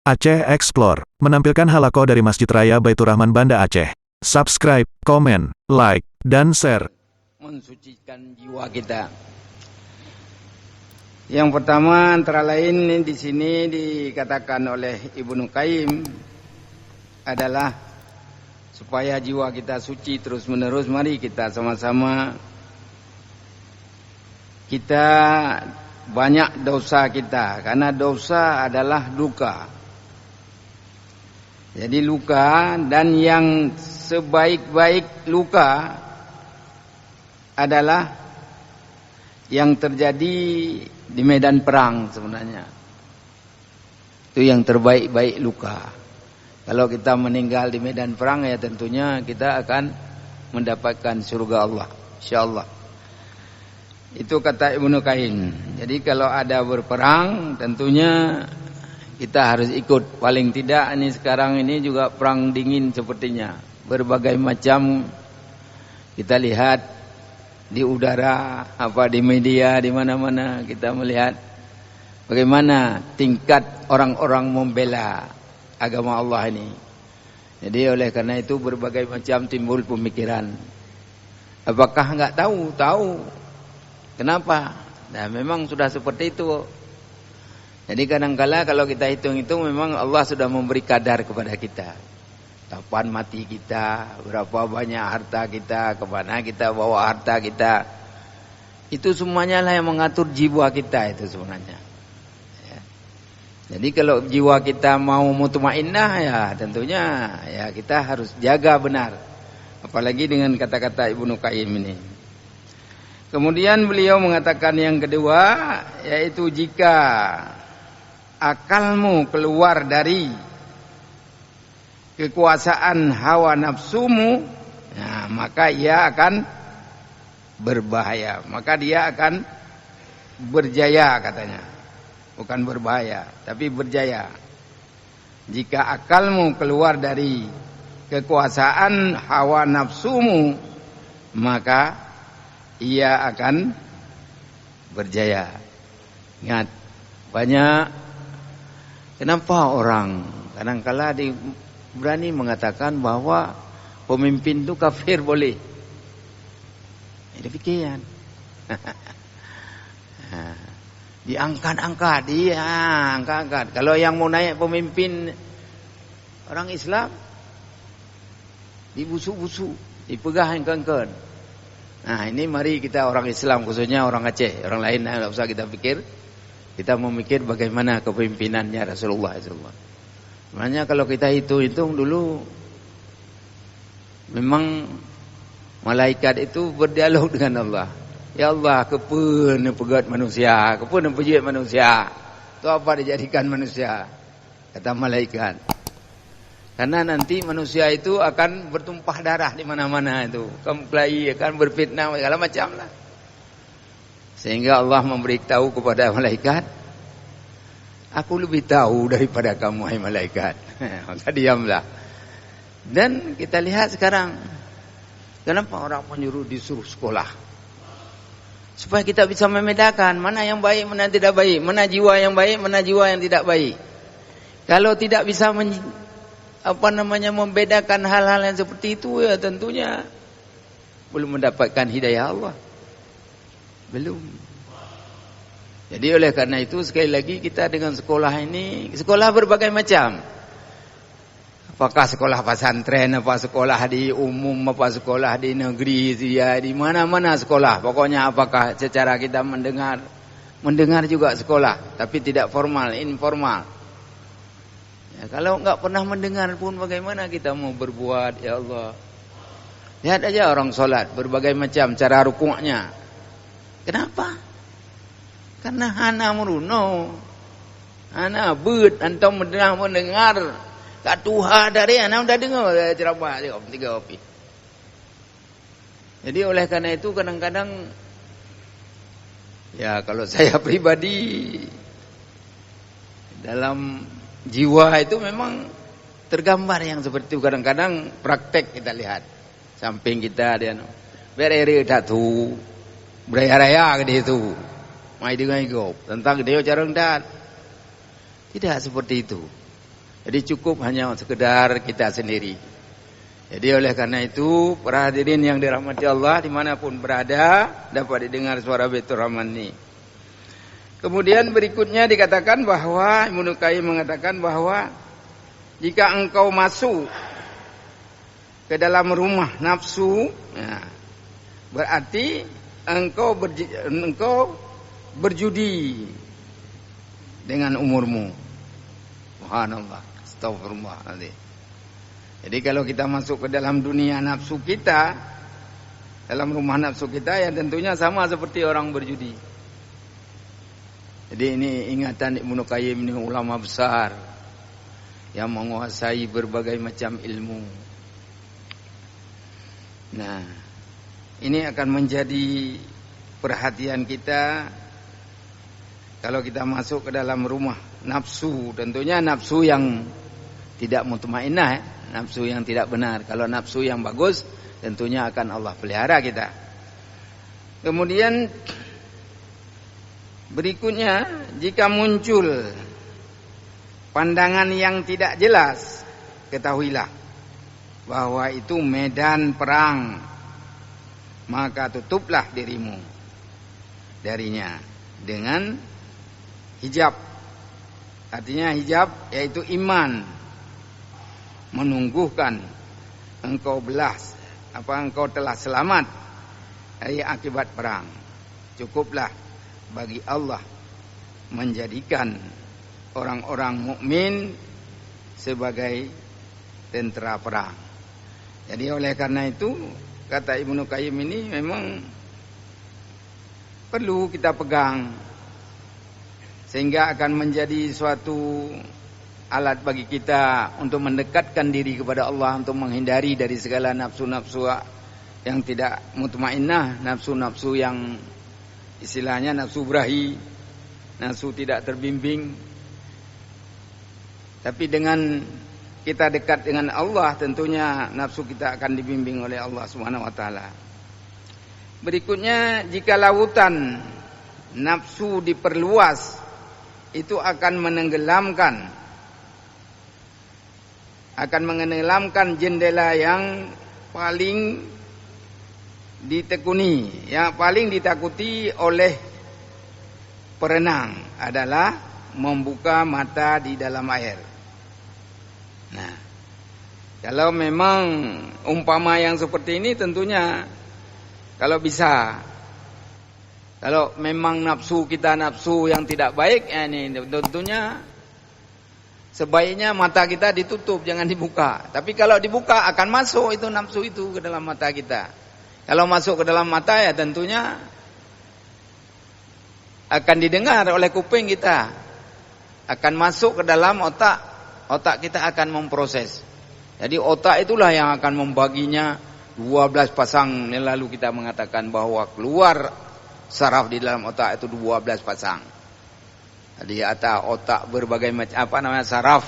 Aceh Explore menampilkan halaqah dari Masjid Raya Baitur Rahman Banda Aceh. Subscribe, komen, like, dan share. Mensucikan jiwa kita. Yang pertama antara lain di sini dikatakan oleh Ibnu Qayyim adalah supaya jiwa kita suci terus menerus, mari kita sama-sama kita banyak dosa kita, karena dosa adalah duka. Jadi luka, dan yang sebaik-baik luka adalah yang terjadi di medan perang sebenarnya. Itu yang terbaik-baik luka. Kalau kita meninggal di medan perang, ya tentunya kita akan mendapatkan surga Allah, insyaallah. Itu kata Ibnu Qayyim. Jadi kalau ada berperang, tentunya kita harus ikut. Paling tidak ini sekarang ini juga perang dingin sepertinya. Berbagai macam kita lihat di udara, di media, di mana-mana kita melihat bagaimana tingkat orang-orang membela agama Allah ini. Jadi oleh karena itu berbagai macam timbul pemikiran. Apakah enggak tahu? Tahu. Kenapa? Nah, memang sudah seperti itu. Jadi kadang-kala kalau kita hitung-hitung memang Allah sudah memberi kadar kepada kita. Kapan mati kita, berapa banyak harta kita, kemana kita bawa harta kita. Itu semuanya lah yang mengatur jiwa kita itu sebenarnya. Ya. Jadi kalau jiwa kita mau mutmainnah, ya tentunya ya kita harus jaga benar. Apalagi dengan kata-kata Ibnu Qayyim ini. Kemudian beliau mengatakan yang kedua, yaitu jika akalmu keluar dari kekuasaan hawa nafsumu, nah, maka ia akan berbahaya. Maka dia akan berjaya katanya. Bukan berbahaya, tapi berjaya. Jika akalmu keluar dari kekuasaan hawa nafsumu, maka ia akan berjaya. Ingat, banyak. Kenapa orang kadang-kala berani mengatakan bahwa pemimpin itu kafir boleh? Ini demikian. Diangkat-angkat, angkat-angkat. Kalau yang mau naik pemimpin orang Islam, dibusuk-busuk, dipegah-engkan. Nah, ini mari kita orang Islam, khususnya orang Aceh, orang lain tidak usah kita pikir. Kita memikir bagaimana kepemimpinannya Rasulullah SAW. Sebenarnya kalau kita hitung-hitung dulu, memang malaikat itu berdialog dengan Allah. Ya Allah, kepun pegat manusia, kepun pejit manusia. Itu apa dijadikan manusia? Kata malaikat. Karena nanti manusia itu akan bertumpah darah di mana-mana itu. Kamu kelahi, akan berfitnah, segala macam lah. Sehingga Allah memberitahu kepada malaikat, aku lebih tahu daripada kamu, hai malaikat. Maka diamlah. Dan kita lihat sekarang, kenapa orang menyuruh disuruh sekolah? Supaya kita bisa membedakan mana yang baik, mana yang tidak baik, mana jiwa yang baik, mana jiwa yang tidak baik. Kalau tidak bisa membedakan hal-hal yang seperti itu, ya tentunya belum mendapatkan hidayah Allah. Belum. Jadi oleh karena itu sekali lagi kita dengan sekolah ini, sekolah berbagai macam. Apakah sekolah pesantren, apa sekolah di umum, apa sekolah di negeri, ya di mana-mana sekolah. Pokoknya apakah secara kita mendengar juga sekolah, tapi tidak formal, informal. Ya, kalau enggak pernah mendengar pun bagaimana kita mau berbuat, ya Allah. Lihat aja orang solat, berbagai macam cara rukuknya. Kenapa? Karena hana meruno, hana bud, antum mendengar kat Tuhan dari anak sudah dengar ceramah tiga opi. Jadi oleh karena itu kadang-kadang, ya kalau saya pribadi dalam jiwa itu memang tergambar yang seperti itu. Kadang-kadang praktek kita lihat, samping kita dia berere datu beraya-raya ke dia itu. Mai dengan gop tentang dia cara rendah. Tidak seperti itu. Jadi cukup hanya sekedar kita sendiri. Jadi oleh karena itu, para hadirin yang dirahmati Allah dimanapun berada, dapat didengar suara Baitur Rahman ini. Kemudian berikutnya dikatakan bahwa Ibnu Qayyim mengatakan bahwa jika engkau masuk ke dalam rumah nafsu, ya, berarti engkau berjudi dengan umurmu. Subhanallah, astagfirullah. Jadi kalau kita masuk ke dalam dunia nafsu kita, dalam rumah nafsu kita, ya tentunya sama seperti orang berjudi. Jadi ini ingatan Ibnu Qayyim, ini ulama besar yang menguasai berbagai macam ilmu. Nah, ini akan menjadi perhatian kita kalau kita masuk ke dalam rumah nafsu. Tentunya nafsu yang tidak mutmainnah, nafsu yang tidak benar. Kalau nafsu yang bagus, tentunya akan Allah pelihara kita. Kemudian berikutnya, jika muncul pandangan yang tidak jelas, ketahuilah bahwa itu medan perang, maka tutuplah dirimu darinya dengan hijab. Artinya hijab yaitu iman, menunggukan engkau engkau telah selamat dari akibat perang. Cukuplah bagi Allah menjadikan orang-orang mukmin sebagai tentara perang. Jadi oleh karena itu, kata Ibnu Qayyim ini memang perlu kita pegang, sehingga akan menjadi suatu alat bagi kita untuk mendekatkan diri kepada Allah, untuk menghindari dari segala nafsu-nafsu yang tidak mutmainnah, nafsu-nafsu yang istilahnya nafsu berahi, nafsu tidak terbimbing. Tapi dengan kita dekat dengan Allah, tentunya nafsu kita akan dibimbing oleh Allah Subhanahu wa taala. Berikutnya, jika lautan nafsu diperluas, itu akan menenggelamkan jendela yang paling ditekuni, yang paling ditakuti oleh perenang adalah membuka mata di dalam air. Nah, kalau memang umpama yang seperti ini, tentunya kalau bisa, kalau memang nafsu kita nafsu yang tidak baik, ya ini tentunya sebaiknya mata kita ditutup, jangan dibuka. Tapi kalau dibuka akan masuk itu nafsu itu ke dalam mata kita. Kalau masuk ke dalam mata, ya tentunya akan didengar oleh kuping kita, akan masuk ke dalam otak, otak kita akan memproses. Jadi otak itulah yang akan membaginya 12 pasang. Lalu kita mengatakan bahwa keluar saraf di dalam otak itu 12 pasang. Jadi atas otak berbagai macam saraf.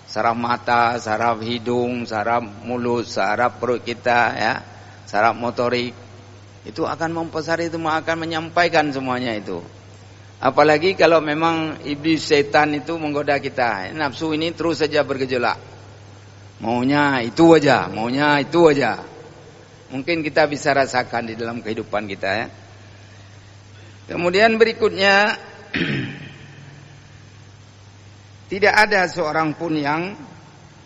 Saraf mata, saraf hidung, saraf mulut, saraf perut kita, ya. Saraf motorik itu akan membesar, itu akan menyampaikan semuanya itu. Apalagi kalau memang iblis setan itu menggoda kita, nafsu ini terus saja bergejolak, maunya itu aja, maunya itu aja. Mungkin kita bisa rasakan di dalam kehidupan kita, ya. Kemudian berikutnya, tidak ada seorang pun yang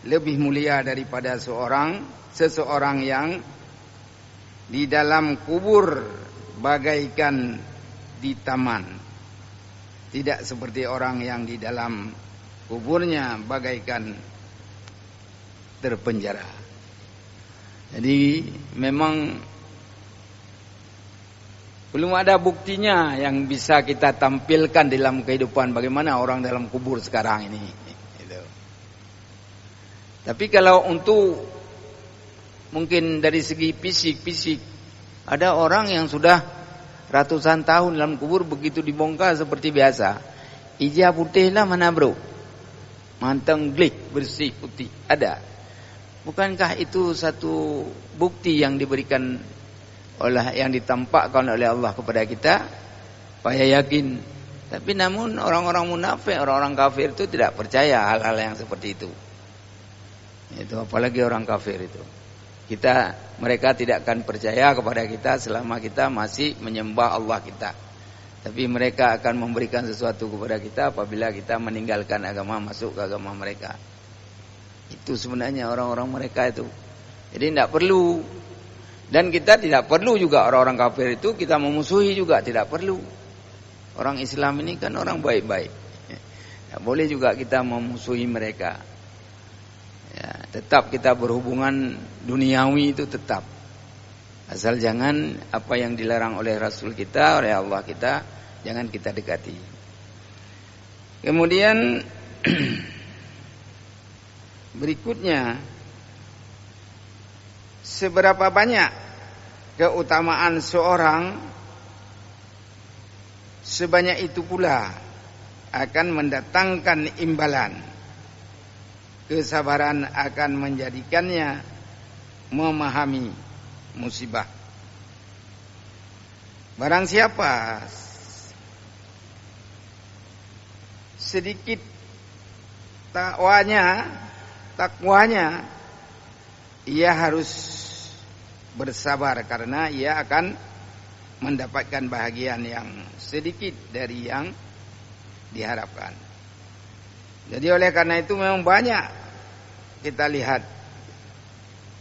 lebih mulia daripada seseorang yang di dalam kubur bagaikan di taman. Tidak seperti orang yang di dalam kuburnya bagaikan terpenjara. Jadi memang belum ada buktinya yang bisa kita tampilkan dalam kehidupan bagaimana orang dalam kubur sekarang ini. Gitu. Tapi kalau untuk mungkin dari segi fisik, ada orang yang sudah ratusan tahun dalam kubur, begitu dibongkar seperti biasa. Ija putih lah mana bro? Manteng glik, bersih, putih. Ada. Bukankah itu satu bukti yang diberikan yang ditampakkan oleh Allah kepada kita, supaya yakin Tapi namun orang-orang munafik, orang-orang kafir itu tidak percaya hal-hal yang seperti itu. Itu apalagi orang kafir itu. Mereka tidak akan percaya kepada kita selama kita masih menyembah Allah kita. Tapi mereka akan memberikan sesuatu kepada kita apabila kita meninggalkan agama, masuk ke agama mereka. Itu sebenarnya orang-orang mereka itu. Jadi tidak perlu. Dan kita tidak perlu juga orang-orang kafir itu kita memusuhi juga, tidak perlu. Orang Islam ini kan orang baik-baik. Tidak boleh juga kita memusuhi mereka. Ya, tetap kita berhubungan duniawi itu tetap. Asal jangan apa yang dilarang oleh Rasul kita, oleh Allah kita, jangan kita dekati. Kemudian berikutnya, seberapa banyak keutamaan seorang, sebanyak itu pula akan mendatangkan imbalan. Kesabaran akan menjadikannya memahami musibah. Barang siapa sedikit takwanya, ia harus bersabar karena ia akan mendapatkan bahagian yang sedikit dari yang diharapkan. Jadi oleh karena itu memang banyak kita lihat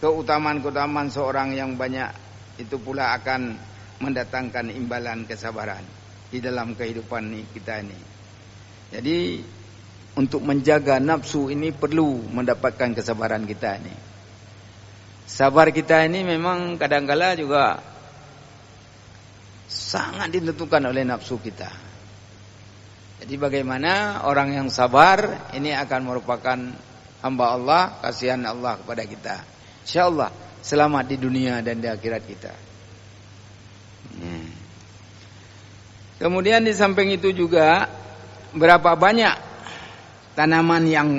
keutamaan-keutamaan seorang yang banyak itu pula akan mendatangkan imbalan kesabaran di dalam kehidupan kita ini. Jadi untuk menjaga nafsu ini perlu mendapatkan kesabaran kita ini. Sabar kita ini memang kadang-kala juga sangat ditentukan oleh nafsu kita. Jadi bagaimana orang yang sabar ini akan merupakan hamba Allah, kasihan Allah kepada kita. InsyaAllah selamat di dunia dan di akhirat kita. Kemudian di samping itu juga, berapa banyak tanaman yang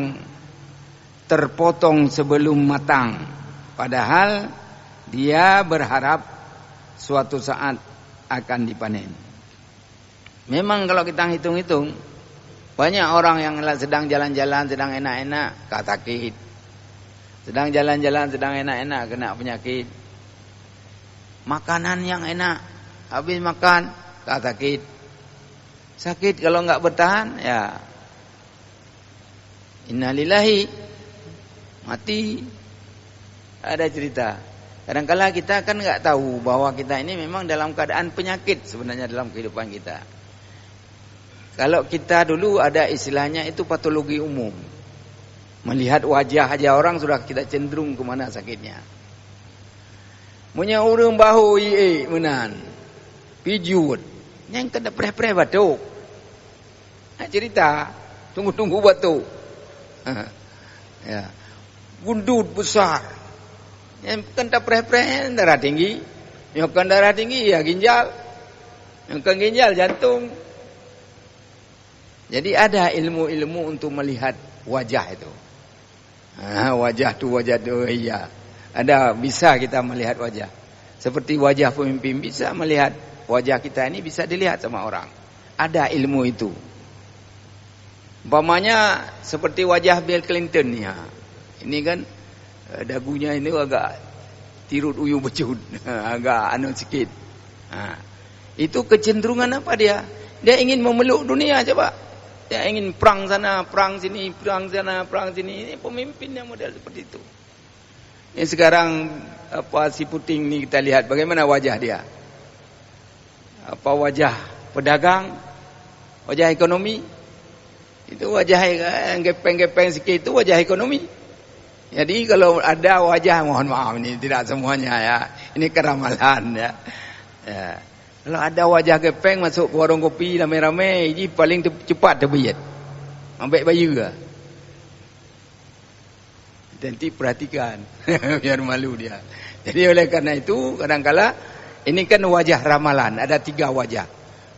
terpotong sebelum matang, padahal dia berharap suatu saat akan dipanen. Memang kalau kita hitung-hitung, banyak orang yang sedang jalan-jalan, sedang enak-enak, sakit. Sedang jalan-jalan, sedang enak-enak, kena penyakit. Makanan yang enak, habis makan, sakit. Sakit kalau enggak bertahan, ya innalillahi, mati. Ada cerita. Kadang-kala kita kan enggak tahu bahwa kita ini memang dalam keadaan penyakit sebenarnya dalam kehidupan kita. Kalau kita dulu ada istilahnya itu patologi umum. Melihat wajah aja orang sudah kita cenderung kemana sakitnya. Punya urung bahu menan. Pijut. Yang kena preh-preh batuk. Nah, cerita. Tunggu-tunggu batuk. Ya. Gundut besar. Yang kena preh-preh darah tinggi. Yang kena darah tinggi ya ginjal. Yang kena ginjal jantung. Jadi ada ilmu-ilmu untuk melihat wajah itu. Wajah tu iya. Ada, bisa kita melihat wajah. Seperti wajah pemimpin bisa melihat wajah kita ini bisa dilihat sama orang. Ada ilmu itu. Umpamanya seperti wajah Bill Clinton ya. Ini kan dagunya ini agak tirut uyu becut, agak sikit. Itu kecenderungan apa dia? Dia ingin memeluk dunia coba. Dia ingin perang sana, perang sini, perang sana, perang sini. Ini pemimpin yang model seperti itu. Ini sekarang si Putin ni kita lihat bagaimana wajah dia. Apa wajah pedagang, wajah ekonomi. Itu wajah yang gepeng-gepeng sikit itu wajah ekonomi. Jadi kalau ada wajah, mohon maaf ini tidak semuanya ya. Ini keramalan ya. Ya. Kalau ada wajah gepeng masuk ke warung kopi rame-rame, ini paling cepat terbiat. Ambil bayu ke. Nanti perhatikan. Biar malu dia. Jadi oleh karena itu, kadang-kala ini kan wajah ramalan. Ada 3 wajah.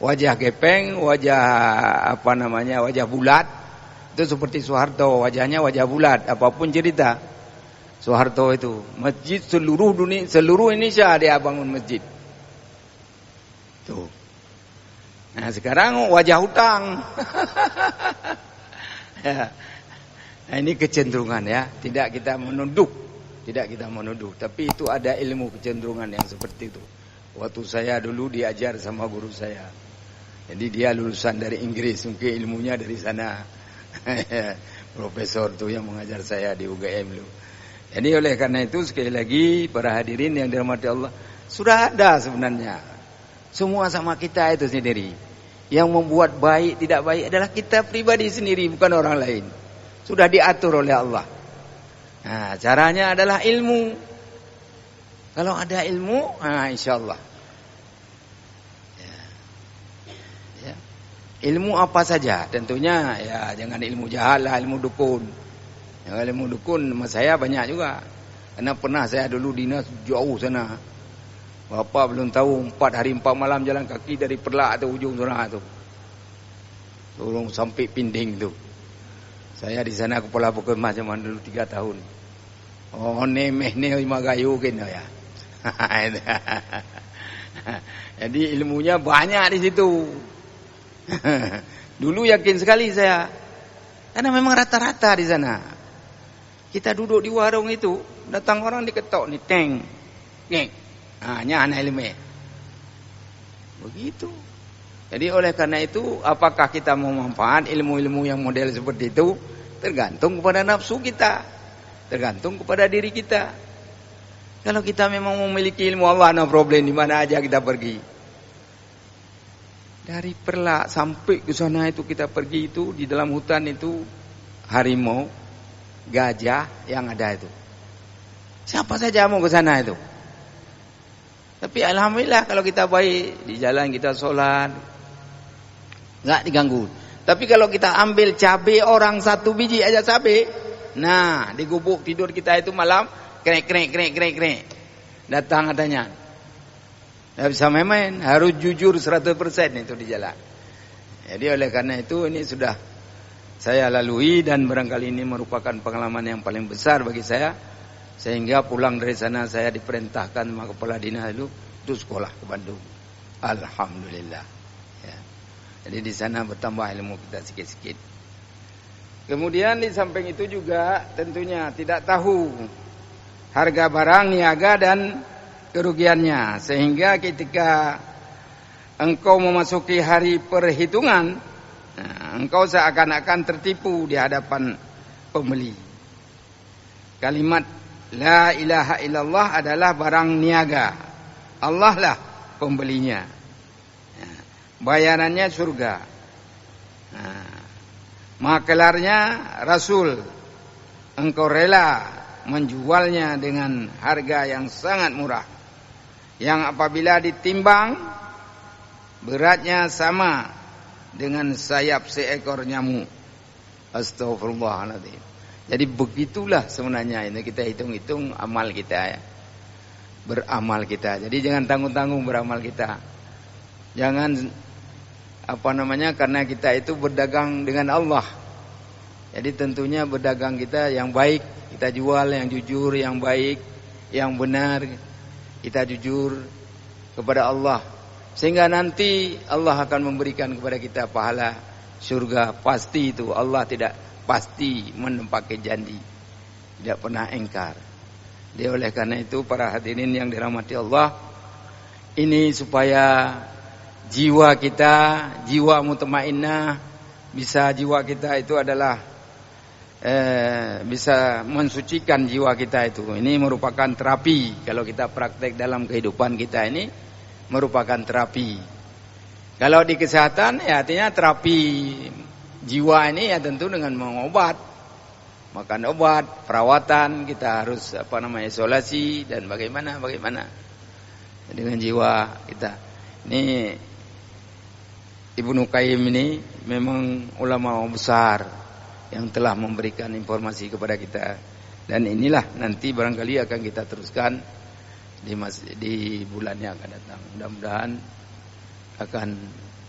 Wajah gepeng, wajah wajah bulat. Itu seperti Soeharto, wajahnya wajah bulat. Apapun cerita. Soeharto itu. Masjid seluruh dunia, seluruh Indonesia dia bangun masjid. Tuh. Nah, sekarang wajah hutang. Ya. Nah, ini kecenderungan ya, tidak kita menuduh, tapi itu ada ilmu kecenderungan yang seperti itu. Waktu saya dulu diajar sama guru saya. Jadi dia lulusan dari Inggris, mungkin ilmunya dari sana. Profesor tuh yang mengajar saya di UGM dulu. Jadi oleh karena itu sekali lagi para hadirin yang dirahmati Allah, sudah ada sebenarnya. Semua sama kita itu sendiri. Yang membuat baik tidak baik adalah kita pribadi sendiri, bukan orang lain. Sudah diatur oleh Allah. Nah, caranya adalah ilmu. Kalau ada ilmu, nah insyaallah. Ya. Ilmu apa saja, tentunya ya jangan ilmu jahal lah, ilmu dukun. Ya, ilmu dukun sama saya banyak juga. Karena pernah saya dulu dinas jauh sana. Bapak belum tahu 4 hari 4 malam jalan kaki dari Perlak atau ujung sana tu. Turun sampai Pinding tu. Saya di sana kepala Puskesmas zaman dulu 3 tahun. Oh, nemeh magayu kena ya. Jadi ilmunya banyak di situ. Dulu yakin sekali saya. Karena memang rata-rata di sana. Kita duduk di warung itu, datang orang diketok nih, teng. Ngek. Hanya anak ilmu. Begitu. Jadi oleh karena itu, apakah kita mau manfaat ilmu-ilmu yang model seperti itu, tergantung kepada nafsu kita, tergantung kepada diri kita. Kalau kita memang memiliki ilmu Allah, no problem, di mana aja kita pergi. Dari Perlak sampai ke sana itu kita pergi itu, di dalam hutan itu harimau, gajah yang ada itu. Siapa saja mau ke sana itu. Tapi alhamdulillah kalau kita baik, di jalan kita sholat, nggak diganggu. Tapi kalau kita ambil cabai orang 1 biji aja cabai, nah di gubuk tidur kita itu malam krek. Datang katanya. Nggak bisa main-main, harus jujur 100% itu di jalan. Jadi oleh karena itu ini sudah saya lalui dan barangkali ini merupakan pengalaman yang paling besar bagi saya. Sehingga pulang dari sana saya diperintahkan sama kepala dinas itu sekolah ke Bandung. Alhamdulillah. Ya. Jadi di sana bertambah ilmu kita sikit-sikit. Kemudian di samping itu juga tentunya tidak tahu harga barang, niaga dan kerugiannya. Sehingga ketika engkau memasuki hari perhitungan, engkau seakan-akan tertipu di hadapan pembeli. Kalimat La ilaha illallah adalah barang niaga. Allah lah pembelinya. Bayarannya surga. Makelarnya Rasul. Engkau rela menjualnya dengan harga yang sangat murah. Yang apabila ditimbang beratnya sama dengan sayap seekor nyamuk. Astagfirullahaladzim. Jadi begitulah sebenarnya ini kita hitung-hitung amal kita ya. Beramal kita. Jadi jangan tanggung-tanggung beramal kita. Jangan karena kita itu berdagang dengan Allah. Jadi tentunya berdagang kita yang baik, kita jual yang jujur, yang baik, yang benar. Kita jujur kepada Allah. Sehingga nanti Allah akan memberikan kepada kita pahala surga. Pasti itu Allah tidak pasti menempati janji, tidak pernah engkar. Dia oleh karena itu para hadirin yang dirahmati Allah, ini supaya jiwa kita, jiwa mutmainnah, bisa jiwa kita itu adalah bisa mensucikan jiwa kita itu. Ini merupakan terapi. Kalau kita praktek dalam kehidupan kita ini merupakan terapi. Kalau di kesehatan ya artinya terapi jiwa ini ya tentu dengan mengobat, makan obat, perawatan, kita harus isolasi dan bagaimana dengan jiwa kita. Ini Ibnu Qayyim ini memang ulama besar yang telah memberikan informasi kepada kita, dan inilah nanti barangkali akan kita teruskan di bulan yang akan datang. Mudah-mudahan akan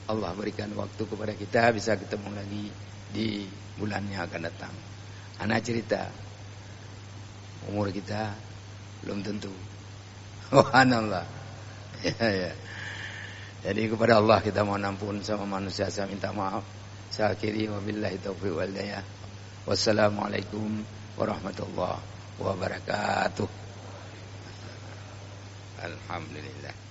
Allah berikan waktu kepada kita bisa ketemu lagi di bulan yang akan datang. Anak cerita, umur kita belum tentu. Subhanallah. Ya. Jadi kepada Allah kita mohon ampun, sama manusia saya minta maaf. Saya akhiri wabillahi taufiq wal hidayah. Wassalamualaikum warahmatullahi wabarakatuh. Alhamdulillah.